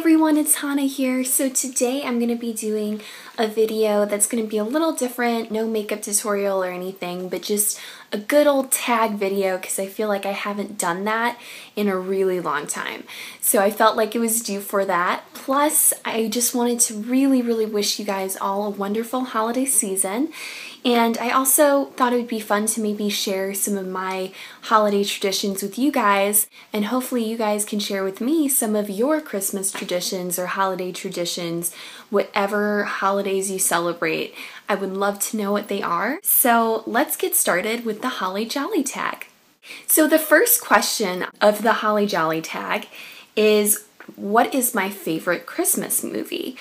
everyone, it's Hanna here. So today I'm going to be doing a video that's going to be a little different, no makeup tutorial or anything, but just a good old tag video because I feel like I haven't done that in a really long time. So I felt like it was due for that. Plus, I just wanted to really wish you guys all a wonderful holiday season. And I also thought it would be fun to maybe share some of my holiday traditions with you guys, and hopefully you guys can share with me some of your Christmas traditions or holiday traditions, whatever holidays you celebrate. I would love to know what they are. So let's get started with the Holly Jolly tag. So the first question of the Holly Jolly tag is, what is my favorite Christmas movie?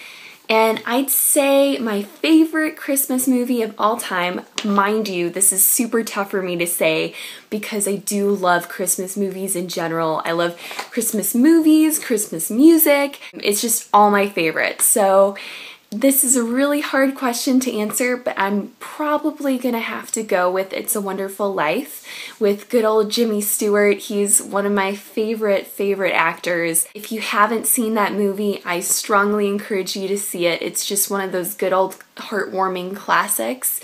And I'd say my favorite Christmas movie of all time, mind you, this is super tough for me to say because I do love Christmas movies in general. I love Christmas movies, Christmas music. It's just all my favorites. So this is a really hard question to answer, but I'm probably gonna have to go with It's a Wonderful Life with good old Jimmy Stewart. He's one of my favorite actors. If you haven't seen that movie, I strongly encourage you to see it. It's just one of those good old heartwarming classics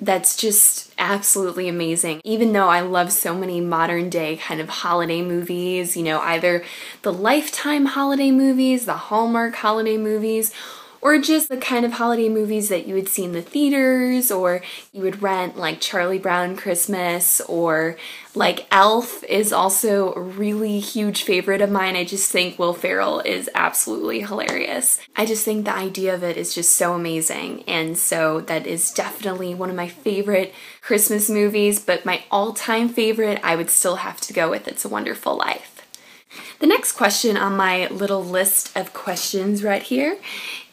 that's just absolutely amazing. Even though I love so many modern day kind of holiday movies, you know, either the Lifetime holiday movies, the Hallmark holiday movies, or just the kind of holiday movies that you would see in the theaters, or you would rent, like Charlie Brown Christmas, or like Elf is also a really huge favorite of mine. I just think Will Ferrell is absolutely hilarious. I just think the idea of it is just so amazing, and so that is definitely one of my favorite Christmas movies, but my all-time favorite, I would still have to go with It's a Wonderful Life. The next question on my little list of questions right here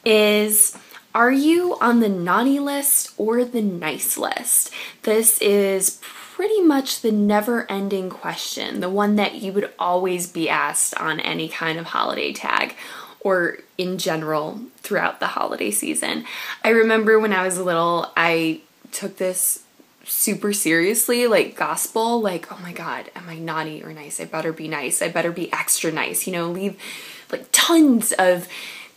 is, are you on the naughty list or the nice list? This is pretty much the never-ending question, the one that you would always be asked on any kind of holiday tag or in general throughout the holiday season. I remember when I was little, I took this super seriously, like gospel, like, oh my god, am I naughty or nice? I better be nice. I better be extra nice, you know, leave like tons of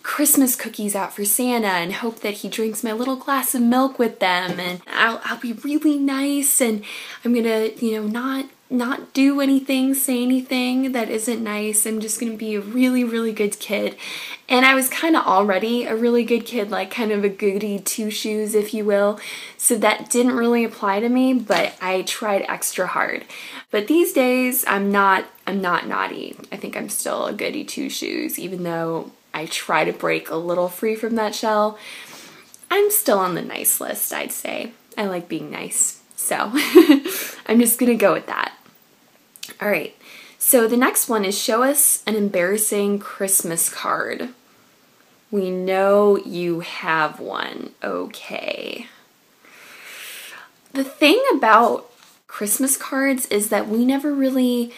Christmas cookies out for Santa and hope that he drinks my little glass of milk with them, and I'll be really nice, and I'm gonna, you know, not do anything, say anything that isn't nice. I'm just gonna be a really good kid. And I was kind of already a really good kid, like kind of a goody two-shoes, if you will. So that didn't really apply to me, but I tried extra hard. But these days, I'm not naughty. I think I'm still a goody two-shoes, even though I try to break a little free from that shell. I'm still on the nice list, I'd say. I like being nice, so I'm just gonna go with that. All right, so the next one is, show us an embarrassing Christmas card. We know you have one, okay. The thing about Christmas cards is that we never really,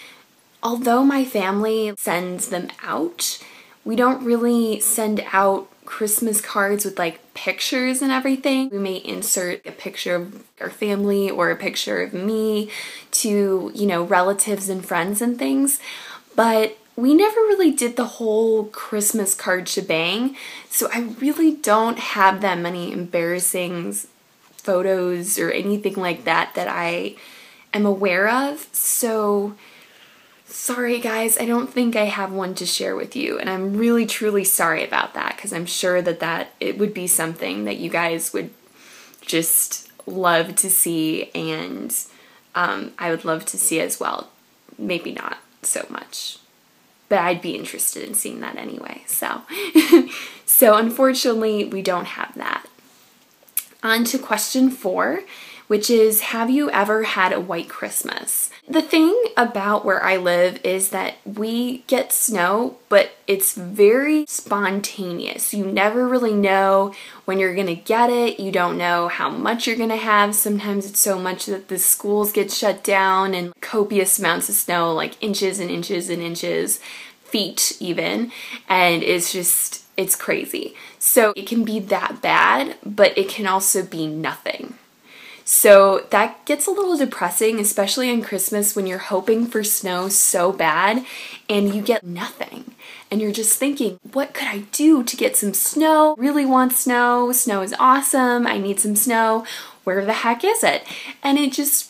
although my family sends them out, we don't really send out Christmas cards with like pictures and everything. We may insert a picture of our family or a picture of me to, you know, relatives and friends and things, but we never really did the whole Christmas card shebang, so I really don't have that many embarrassing photos or anything like that that I am aware of. So sorry guys, I don't think I have one to share with you, and I'm really truly sorry about that because I'm sure that it would be something that you guys would just love to see, and I would love to see as well. Maybe not so much, but I'd be interested in seeing that anyway. So, so unfortunately we don't have that. On to question 4, which is, have you ever had a white Christmas? The thing about where I live is that we get snow, but it's very spontaneous. You never really know when you're gonna get it. You don't know how much you're gonna have. Sometimes it's so much that the schools get shut down, and copious amounts of snow, like inches and inches and inches, feet even, and it's crazy. So it can be that bad, but it can also be nothing. So that gets a little depressing, especially on Christmas when you're hoping for snow so bad and you get nothing. And you're just thinking, what could I do to get some snow? Really want snow. Snow is awesome. I need some snow. Where the heck is it? And it just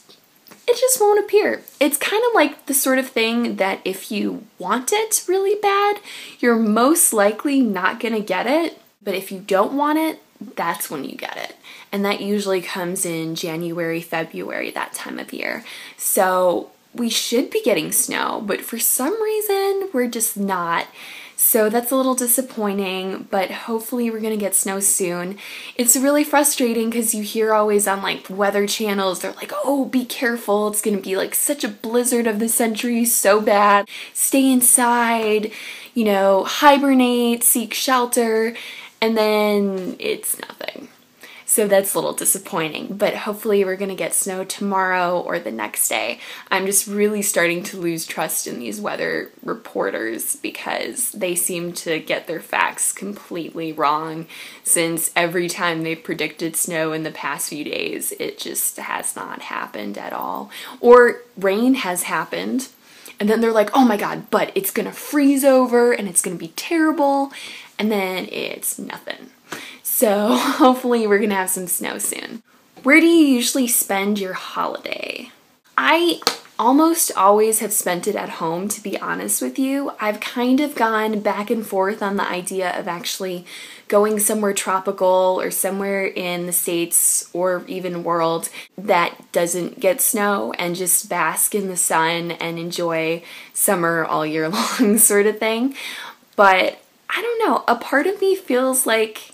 won't appear. It's kind of like the sort of thing that if you want it really bad, you're most likely not gonna get it. But if you don't want it, that's when you get it. And that usually comes in January, February, that time of year. So we should be getting snow, but for some reason, we're just not. So that's a little disappointing, but hopefully we're gonna get snow soon. It's really frustrating because you hear always on like weather channels, they're like, oh, be careful, it's gonna be like such a blizzard of the century, so bad. Stay inside, you know, hibernate, seek shelter, and then it's nothing. So that's a little disappointing, but hopefully we're gonna get snow tomorrow or the next day. I'm just really starting to lose trust in these weather reporters because they seem to get their facts completely wrong, since every time they've predicted snow in the past few days, it just has not happened at all. Or rain has happened, and then they're like, oh my god, but it's gonna freeze over and it's gonna be terrible, and then it's nothing. So hopefully we're gonna have some snow soon. Where do you usually spend your holiday? I almost always have spent it at home, to be honest with you. I've kind of gone back and forth on the idea of actually going somewhere tropical or somewhere in the States or even world that doesn't get snow and just bask in the sun and enjoy summer all year long sort of thing. But I don't know, a part of me feels like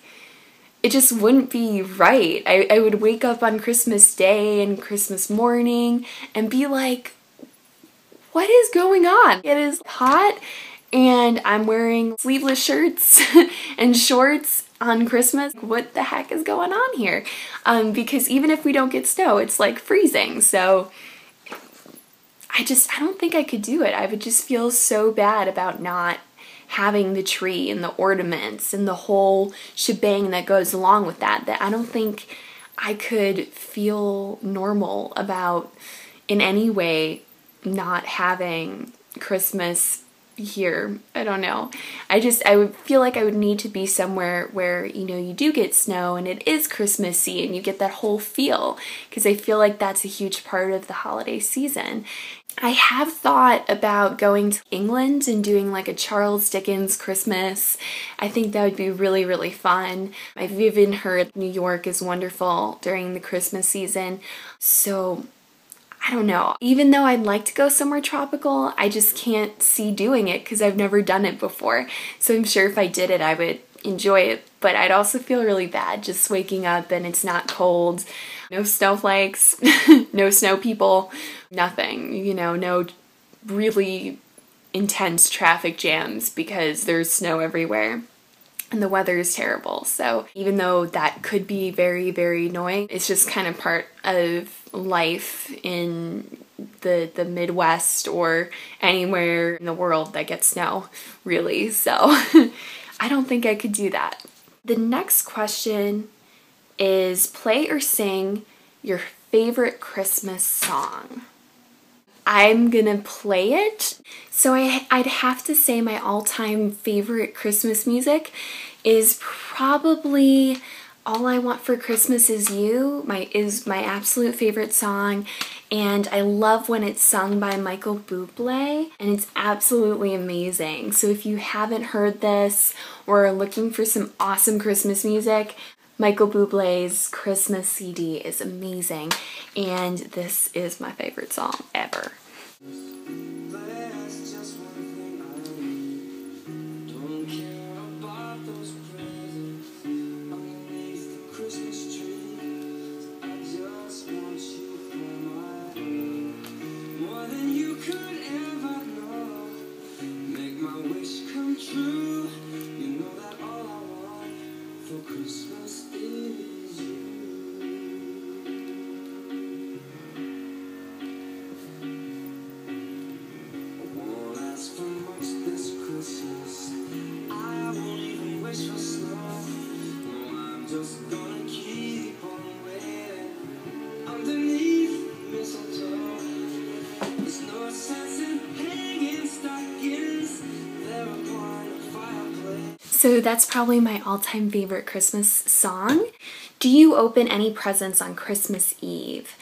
it just wouldn't be right. I would wake up on Christmas Day and Christmas morning and be like, what is going on? It is hot and I'm wearing sleeveless shirts and shorts on Christmas. What the heck is going on here? Because even if we don't get snow, it's like freezing. So I don't think I could do it. I would just feel so bad about not having the tree and the ornaments and the whole shebang that goes along with that I don't think I could feel normal about in any way not having Christmas here. I don't know. I would feel like I would need to be somewhere where, you know, you do get snow and it is Christmassy and you get that whole feel, because I feel like that's a huge part of the holiday season. I have thought about going to England and doing like a Charles Dickens Christmas. I think that would be really, really fun. I've even heard New York is wonderful during the Christmas season. So I don't know. Even though I'd like to go somewhere tropical, I just can't see doing it because I've never done it before. So I'm sure if I did it, I would enjoy it. But I'd also feel really bad just waking up and it's not cold. No snowflakes, no snow people, nothing, you know, no really intense traffic jams because there's snow everywhere and the weather is terrible. So even though that could be very, very annoying, it's just kind of part of life in the Midwest or anywhere in the world that gets snow, really. So I don't think I could do that. The next question is play or sing your favorite Christmas song. I'm gonna play it. So I'd have to say my all-time favorite Christmas music is probably All I Want for Christmas Is You, is my absolute favorite song, and I love when it's sung by Michael Bublé, and it's absolutely amazing. So if you haven't heard this or are looking for some awesome Christmas music, Michael Bublé's Christmas CD is amazing, and this is my favorite song ever. So that's probably my all-time favorite Christmas song. Do you open any presents on Christmas Eve?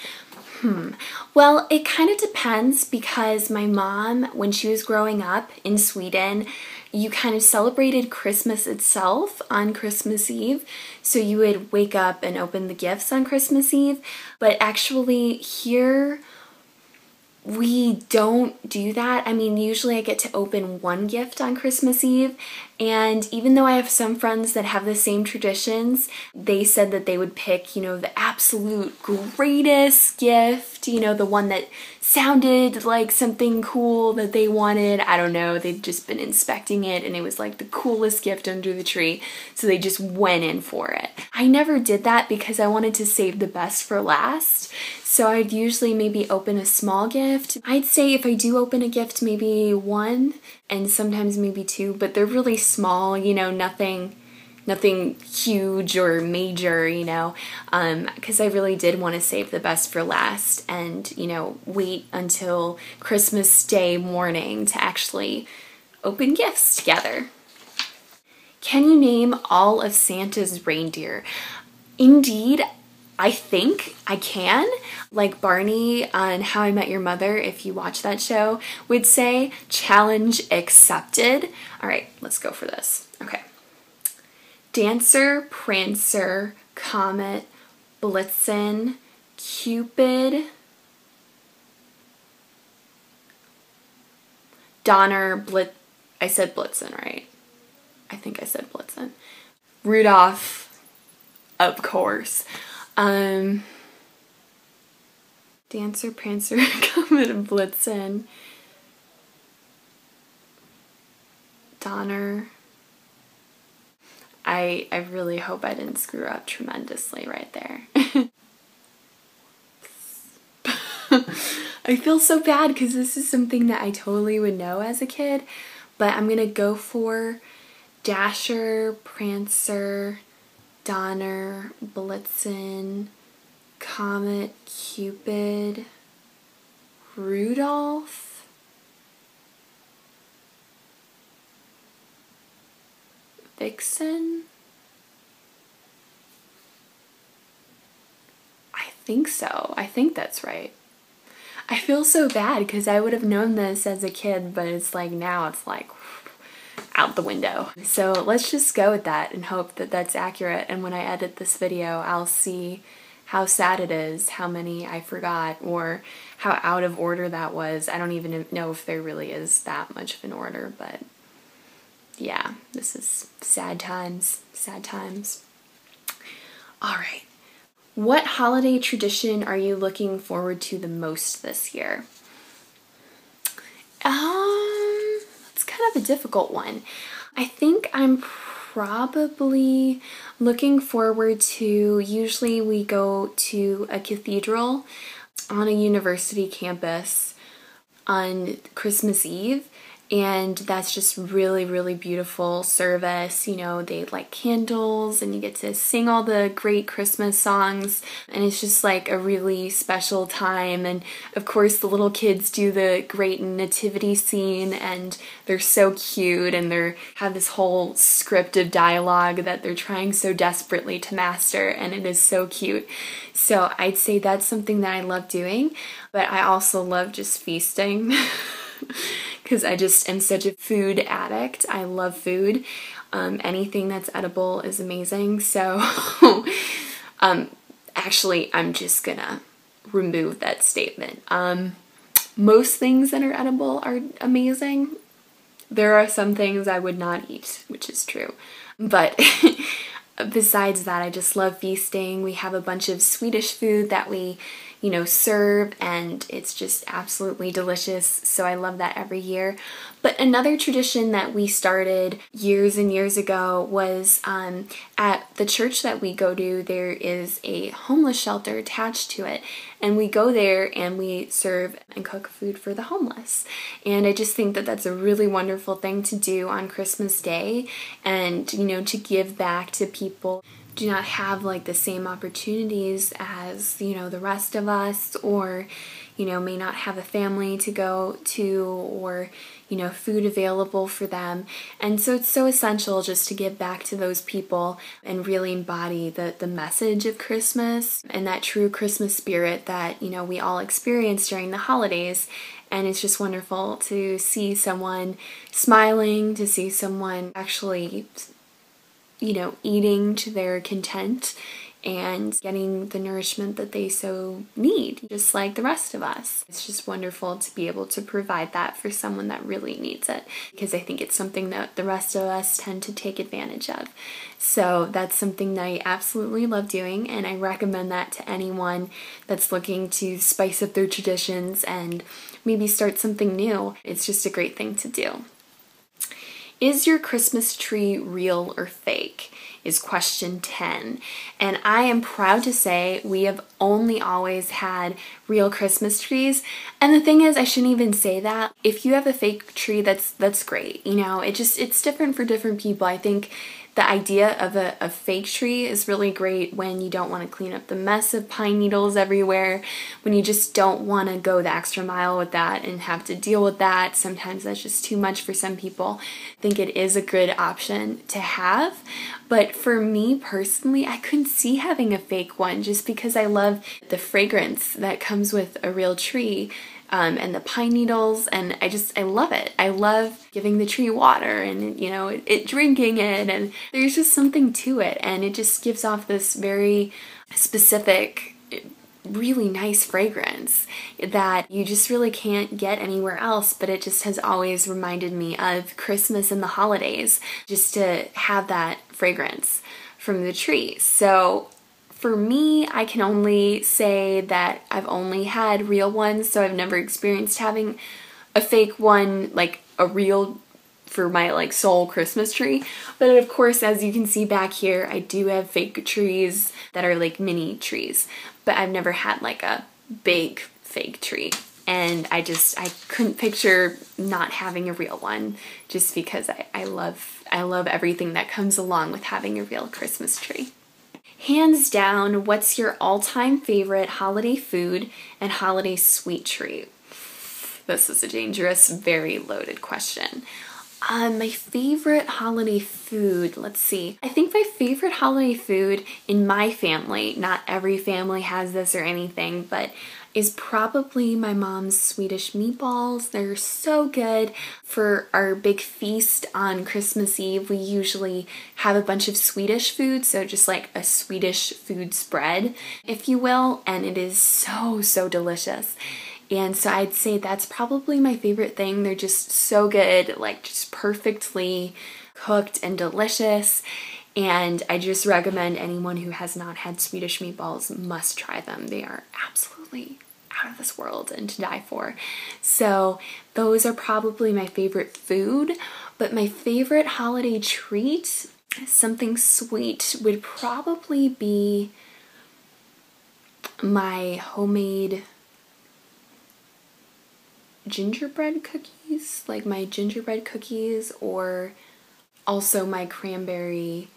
Well, it kind of depends because my mom, when she was growing up in Sweden, you kind of celebrated Christmas itself on Christmas Eve. So you would wake up and open the gifts on Christmas Eve. But actually here, we don't do that. I mean, usually I get to open one gift on Christmas Eve, and even though I have some friends that have the same traditions, they said that they would pick, the absolute greatest gift, the one that sounded like something cool that they wanted. I don't know, they'd just been inspecting it and it was like the coolest gift under the tree, so they just went in for it. I never did that because I wanted to save the best for last. So I'd usually maybe open a small gift. I'd say if I do open a gift, maybe one and sometimes maybe two, but they're really small, nothing huge or major, because I really did want to save the best for last and, wait until Christmas Day morning to actually open gifts together. Can you name all of Santa's reindeer? Indeed, I think I can. Like Barney on How I Met Your Mother, if you watch that show, would say, challenge accepted. All right, let's go for this. Okay. Dancer, Prancer, Comet, Blitzen, Cupid, Donner, I said Blitzen, right? I think I said Blitzen. Rudolph, of course. Dancer, Prancer, Comet, and Blitzen. Donner. I really hope I didn't screw up tremendously right there. I feel so bad because this is something that I totally would know as a kid, but I'm gonna go for Dasher, Prancer, Donner, Blitzen, Comet, Cupid, Rudolph, Vixen. I think so. I think that's right. I feel so bad because I would have known this as a kid, but it's like now it's like out the window. So let's just go with that and hope that that's accurate, and when I edit this video I'll see how sad it is, how many I forgot, or how out of order that was. I don't even know if there really is that much of an order, but yeah, this is sad times, sad times. All right. What holiday tradition are you looking forward to the most this year? It's kind of a difficult one. I think I'm probably looking forward to, usually we go to a cathedral on a university campus on Christmas Eve, and that's just really, really beautiful service. They light candles and you get to sing all the great Christmas songs, and it's just like a really special time. And of course the little kids do the great nativity scene, and they're so cute, and they have this whole script of dialogue that they're trying so desperately to master, and it is so cute. So I'd say that's something that I love doing, but I also love just feasting. Because I just am such a food addict. I love food. Anything that's edible is amazing. So actually I'm just gonna remove that statement. Most things that are edible are amazing. There are some things I would not eat, which is true. But besides that, I just love feasting. We have a bunch of Swedish food that we serve, and it's just absolutely delicious, so I love that every year. But another tradition that we started years and years ago was at the church that we go to, there is a homeless shelter attached to it, and we go there and we serve and cook food for the homeless. And I just think that that's a really wonderful thing to do on Christmas Day, and to give back to people do not have like the same opportunities as, you know, the rest of us, or, you know, may not have a family to go to, or, you know, food available for them. And so it's so essential just to give back to those people and really embody the message of Christmas and that true Christmas spirit that, you know, we all experience during the holidays. And it's just wonderful to see someone smiling, to see someone actually, you know, eating to their content and getting the nourishment that they so need, just like the rest of us. It's just wonderful to be able to provide that for someone that really needs it, because I think it's something that the rest of us tend to take advantage of. So that's something that I absolutely love doing, and I recommend that to anyone that's looking to spice up their traditions and maybe start something new. It's just a great thing to do. Is your Christmas tree real or fake? Is question 10. And I am proud to say we have only always had real Christmas trees. And the thing is, I shouldn't even say that. If you have a fake tree, that's great. You know, it's different for different people. I think the idea of a fake tree is really great when you don't want to clean up the mess of pine needles everywhere, when you just don't want to go the extra mile with that and have to deal with that. Sometimes that's just too much for some people. I think it is a good option to have. But for me personally, I couldn't see having a fake one just because I love the fragrance that comes with a real tree. And the pine needles, and I love it. I love giving the tree water and, you know, it drinking it, and there's just something to it, and it just gives off this very specific, really nice fragrance that you just really can't get anywhere else, but it just has always reminded me of Christmas and the holidays, just to have that fragrance from the tree. So for me, I can only say that I've only had real ones, so I've never experienced having a fake one, like a real for my like sole Christmas tree. But of course, as you can see back here, I do have fake trees that are like mini trees, but I've never had like a big fake tree. And I couldn't picture not having a real one, just because I love everything that comes along with having a real Christmas tree. Hands down, what's your all-time favorite holiday food and holiday sweet treat? This is a dangerous, very loaded question. My favorite holiday food, let's see. I think my favorite holiday food in my family, not every family has this or anything, but is probably my mom's Swedish meatballs. They're so good. For our big feast on Christmas Eve, we usually have a bunch of Swedish food, so just like a Swedish food spread, if you will, and it is so delicious. And so I'd say that's probably my favorite thing. They're just so good, like just perfectly cooked and delicious. And I just recommend anyone who has not had Swedish meatballs must try them. They are absolutely out of this world and to die for. So those are probably my favorite food. But my favorite holiday treat, something sweet, would probably be my homemade gingerbread cookies, like my gingerbread cookies, or also my cranberry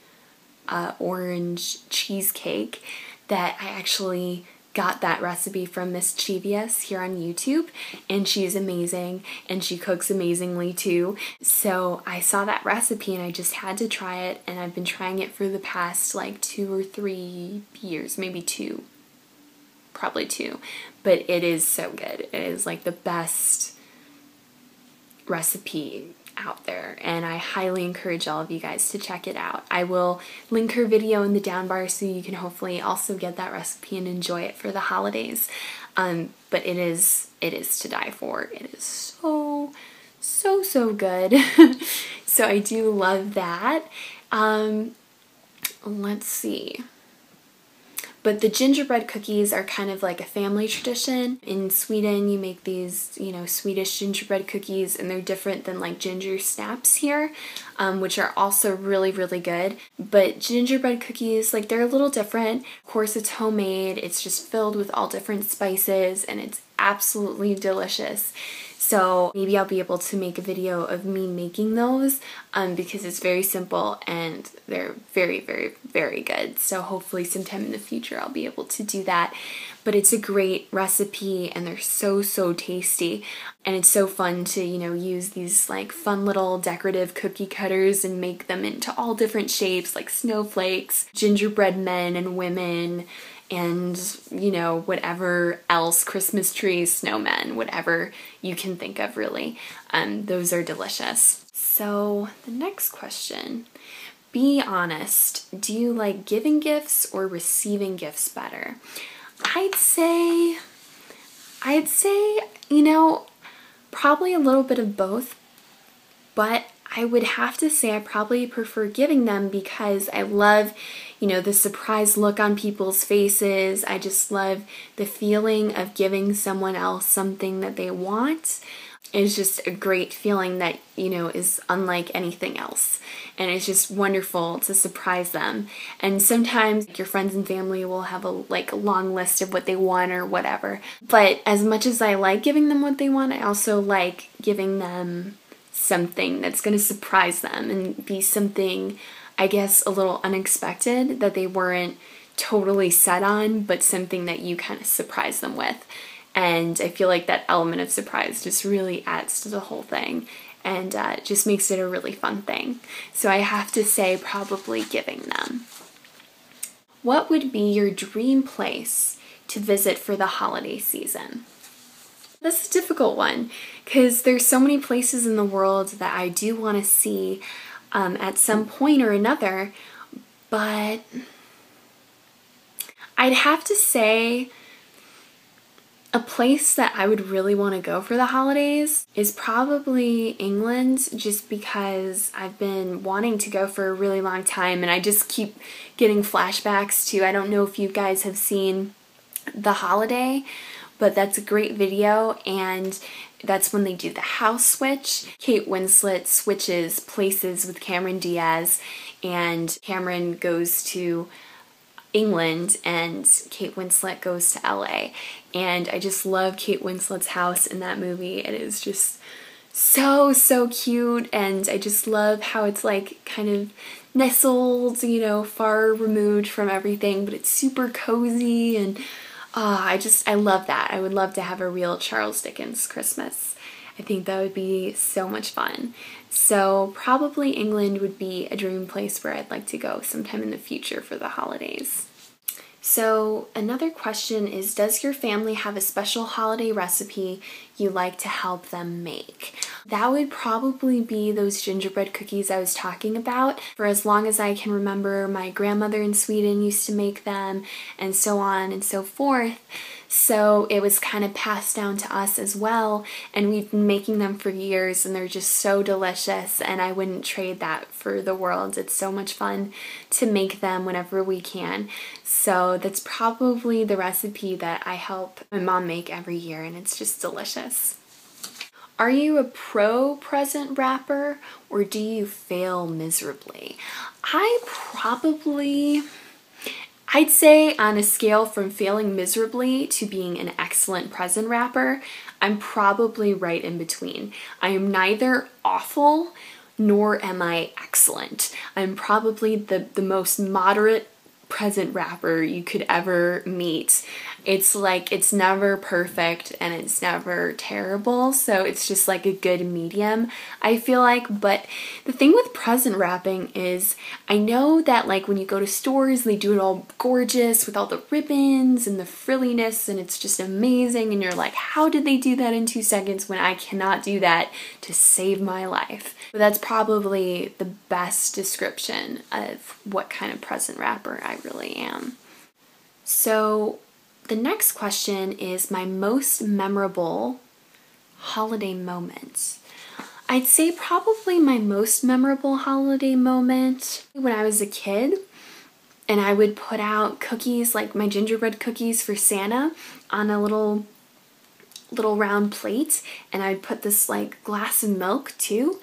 orange cheesecake that I actually got that recipe from Miss Chivias here on YouTube, and she's amazing and she cooks amazingly too. So I saw that recipe and I just had to try it, and I've been trying it for the past like 2 or 3 years, maybe 2. Probably 2, but it is so good. It is like the best recipe out there, and I highly encourage all of you guys to check it out. I will link her video in the down bar so you can hopefully also get that recipe and enjoy it for the holidays. But it is to die for. It is so good. So I do love that. Let's see. But the gingerbread cookies are kind of like a family tradition. In Sweden, you make these, you know, Swedish gingerbread cookies, and they're different than like ginger snaps here, which are also really good. But gingerbread cookies, like, they're a little different. Of course, it's homemade. It's just filled with all different spices, and it's absolutely delicious. So maybe I'll be able to make a video of me making those because it's very simple and they're very, very, very good. So hopefully sometime in the future I'll be able to do that. But it's a great recipe and they're so, so tasty. And it's so fun to, you know, use these like fun little decorative cookie cutters and make them into all different shapes like snowflakes, gingerbread men and women, and, you know, whatever else, Christmas trees, snowmen, whatever you can think of, really. Those are delicious. So the next question, be honest, do you like giving gifts or receiving gifts better? I'd say, you know, probably a little bit of both, but I would have to say I probably prefer giving them because I love, you know, the surprised look on people's faces. I just love the feeling of giving someone else something that they want. It's just a great feeling that, you know, is unlike anything else. And it's just wonderful to surprise them. And sometimes your friends and family will have a long list of what they want or whatever. But as much as I like giving them what they want, I also like giving them something that's going to surprise them and be something, I guess, a little unexpected that they weren't totally set on, but something that you kind of surprise them with. And I feel like that element of surprise just really adds to the whole thing and just makes it a really fun thing. So I have to say probably giving them. What would be your dream place to visit for the holiday season? This is a difficult one because there's so many places in the world that I do want to see at some point or another, but I'd have to say a place that I would really want to go for the holidays is probably England, just because I've been wanting to go for a really long time and I just keep getting flashbacks to, I don't know if you guys have seen The Holiday, but that's a great video, and that's when they do the house switch. Kate Winslet switches places with Cameron Diaz, and Cameron goes to England and Kate Winslet goes to LA. And I just love Kate Winslet's house in that movie. It is just so, so cute, and I just love how it's like kind of nestled, you know, far removed from everything, but it's super cozy, and I love that. I would love to have a real Charles Dickens Christmas. I think that would be so much fun. So probably England would be a dream place where I'd like to go sometime in the future for the holidays. So another question is, does your family have a special holiday recipe you like to help them make? That would probably be those gingerbread cookies I was talking about. For as long as I can remember, my grandmother in Sweden used to make them, and so on and so forth. So it was kind of passed down to us as well, and we've been making them for years, and they're just so delicious, and I wouldn't trade that for the world. It's so much fun to make them whenever we can. So that's probably the recipe that I help my mom make every year, and it's just delicious. Are you a pro present wrapper, or do you fail miserably? I'd say on a scale from failing miserably to being an excellent present wrapper, I'm probably right in between. I am neither awful nor am I excellent. I'm probably the most moderate present wrapper you could ever meet. It's like, it's never perfect and it's never terrible, so it's just like a good medium, I feel like. But the thing with present wrapping is, I know that like when you go to stores, they do it all gorgeous with all the ribbons and the frilliness, and it's just amazing, and you're like, how did they do that in 2 seconds when I cannot do that to save my life? But that's probably the best description of what kind of present wrapper I really am. So the next question is my most memorable holiday moment. I'd say probably my most memorable holiday moment when I was a kid, and I would put out cookies, like my gingerbread cookies for Santa, on a little round plate, and I'd put this like glass of milk too,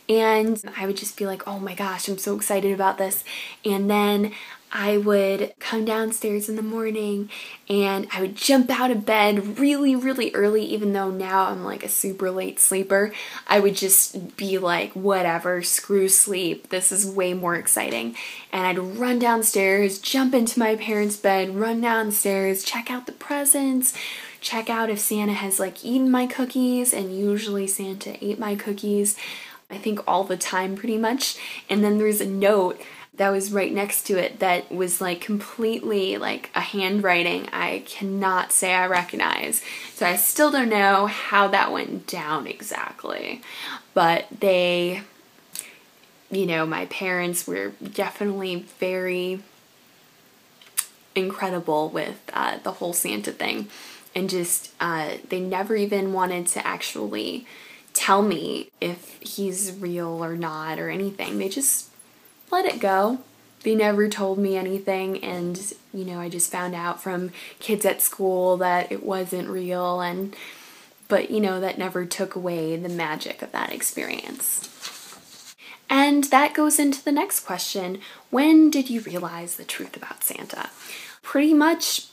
and I would just be like, oh my gosh, I'm so excited about this. And then I would come downstairs in the morning and I would jump out of bed really, really early, even though now I'm like a super late sleeper. I would just be like, whatever, screw sleep. This is way more exciting. And I'd run downstairs, jump into my parents' bed, run downstairs, check out the presents, check out if Santa has like eaten my cookies, and usually Santa ate my cookies, I think all the time pretty much. And then there's a note that was right next to it that was like completely like a handwriting I cannot say I recognize. So I still don't know how that went down exactly. But they, you know, my parents were definitely very incredible with the whole Santa thing. And just, they never even wanted to actually tell me if he's real or not or anything. They just let it go. They never told me anything, and you know, I just found out from kids at school that it wasn't real, but you know, that never took away the magic of that experience. And that goes into the next question. When did you realize the truth about Santa? Pretty much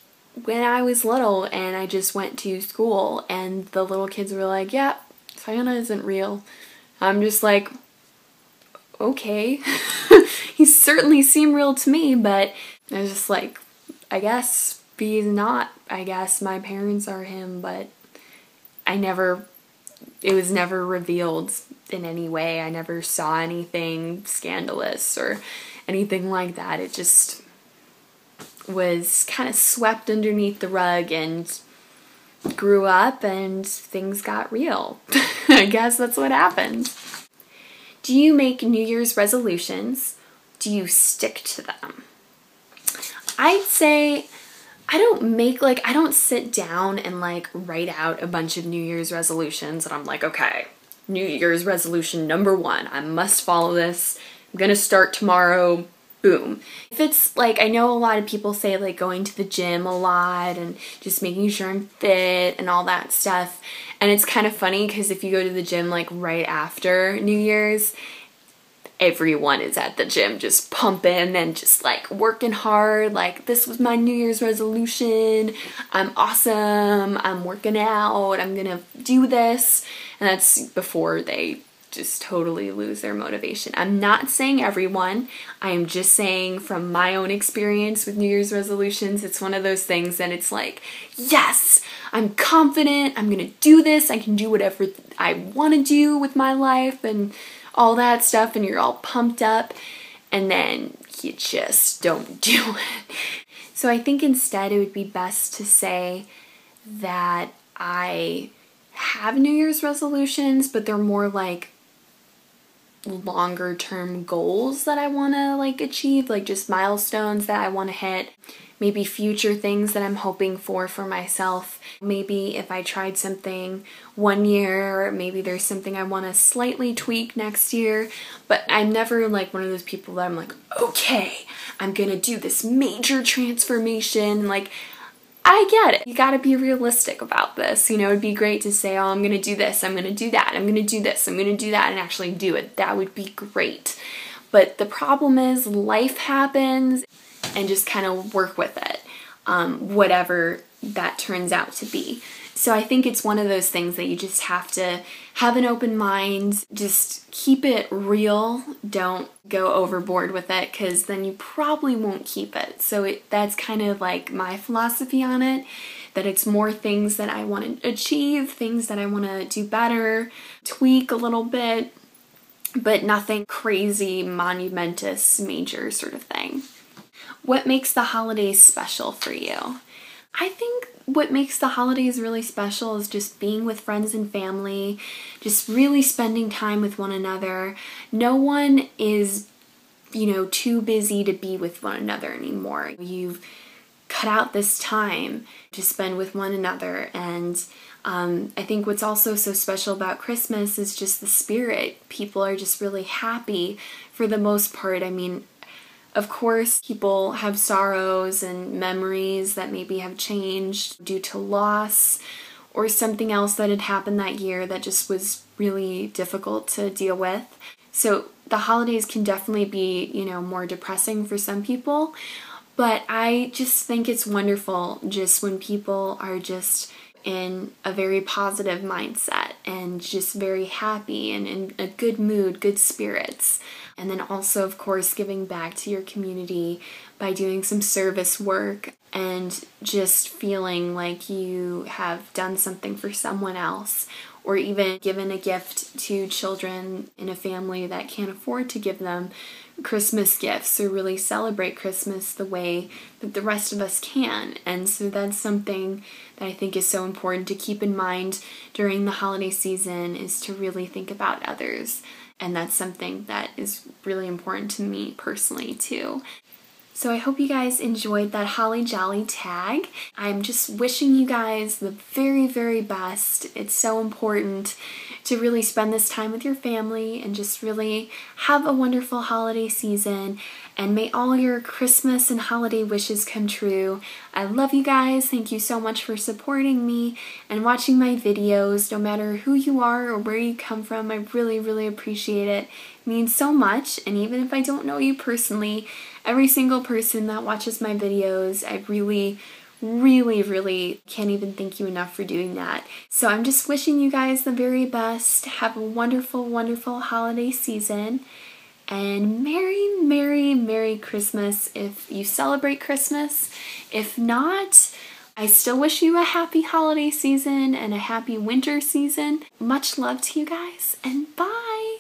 when I was little and I just went to school and the little kids were like, yeah, Santa isn't real. I'm just like, okay. He certainly seemed real to me, but I was just like, I guess he's not. I guess my parents are him, but it was never revealed in any way. I never saw anything scandalous or anything like that. It just was kind of swept underneath the rug and grew up and things got real. I guess that's what happened. Do you make New Year's resolutions? Do you stick to them? I'd say I don't sit down and like write out a bunch of New Year's resolutions and I'm like, okay, New Year's resolution number 1, I must follow this. I'm gonna start tomorrow. Boom. If it's like, I know a lot of people say like going to the gym a lot and just making sure I'm fit and all that stuff. And it's kind of funny because if you go to the gym like right after New Year's, everyone is at the gym just pumping and just like working hard. Like, this was my New Year's resolution. I'm awesome. I'm working out. I'm gonna do this. And that's before they just totally lose their motivation. I'm not saying everyone. I am just saying from my own experience with New Year's resolutions, it's one of those things that it's like, yes, I'm confident. I'm gonna do this. I can do whatever I want to do with my life and all that stuff, and you're all pumped up, and then you just don't do it. So I think instead it would be best to say that I have New Year's resolutions, but they're more like longer term goals that I want to like achieve, like just milestones that I want to hit, maybe future things that I'm hoping for myself. Maybe if I tried something one year, maybe there's something I want to slightly tweak next year, but I'm never like one of those people that I'm like, okay, I'm gonna do this major transformation. Like, I get it. You gotta be realistic about this. You know, it'd be great to say, oh, I'm gonna do this, I'm gonna do that, I'm gonna do this, I'm gonna do that, and actually do it. That would be great. But the problem is life happens, and just kind of work with it, whatever that turns out to be. So I think it's one of those things that you just have to have an open mind, just keep it real, don't go overboard with it, because then you probably won't keep it. So that's kind of like my philosophy on it, that it's more things that I want to achieve, things that I want to do better, tweak a little bit, but nothing crazy, monumentous, major sort of thing. What makes the holidays special for you? I think what makes the holidays really special is just being with friends and family, just really spending time with one another. No one is, you know, too busy to be with one another anymore. You've cut out this time to spend with one another, and I think what's also so special about Christmas is just the spirit. People are just really happy for the most part. I mean, of course, people have sorrows and memories that maybe have changed due to loss or something else that had happened that year that just was really difficult to deal with. So the holidays can definitely be, you know, more depressing for some people. But I just think it's wonderful just when people are just in a very positive mindset and just very happy and in a good mood, good spirits. And then also, of course, giving back to your community by doing some service work and just feeling like you have done something for someone else, or even given a gift to children in a family that can't afford to give them Christmas gifts or really celebrate Christmas the way that the rest of us can. And so that's something that I think is so important to keep in mind during the holiday season, is to really think about others. And that's something that is really important to me personally too. So I hope you guys enjoyed that Holly Jolly tag. I'm just wishing you guys the very, very best. It's so important to really spend this time with your family and just really have a wonderful holiday season. And may all your Christmas and holiday wishes come true. I love you guys. Thank you so much for supporting me and watching my videos. No matter who you are or where you come from, I really, really appreciate it. It means so much. And even if I don't know you personally, every single person that watches my videos, I really can't even thank you enough for doing that. So I'm just wishing you guys the very best. Have a wonderful, wonderful holiday season. And Merry, Merry, Merry Christmas if you celebrate Christmas. If not, I still wish you a happy holiday season and a happy winter season. Much love to you guys, and bye!